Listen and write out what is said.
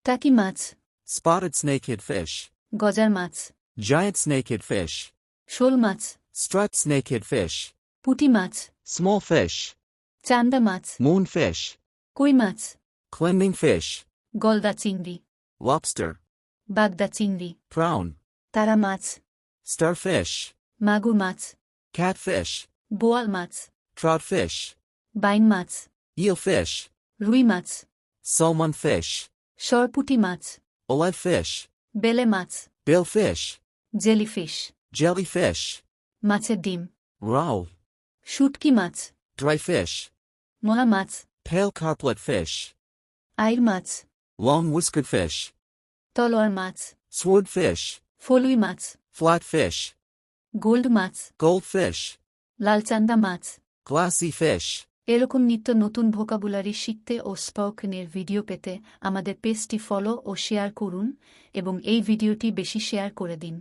টাকি মাছ, spotted snakehead fish, গজার মাছ, giant snakehead fish, শোল মাছ, striped snakehead fish, পুঁটি মাছ, small fish, চান্দা মাছ, moonfish, কই মাছ, clemming fish, গলদা চিংড়ি, lobster, বাগদা চিংড়ি, prawn, তারা মাছ, starfish, মাগুর মাছ, catfish, বোয়াল মাছ, troutfish, বাইন মাছ, eelfish, রুই মাছ, salmon fish, সরপুঁটি মাছ, olive fish, বেলে মাছ, billfish, জেলিফিশ, jellyfish, মাছের ডিম, roe, শুটকি মাছ, dry fish, মোলা মাছ, pale carplet fish, আইর মাছ, long whiskered fish, তলোয়ার মাছ, swordfish, ফলুই মাছ, flatfish, গোল্ড মাছ, goldfish, লালচান্দা মাছ। glassy fish. এরকম নিত্য নতুন ভোকাবুলারি শিখতে ও স্পোকেনের ভিডিও পেতে আমাদের পেজটি ফলো ও শেয়ার করুন এবং এই ভিডিওটি বেশি শেয়ার করে দিন।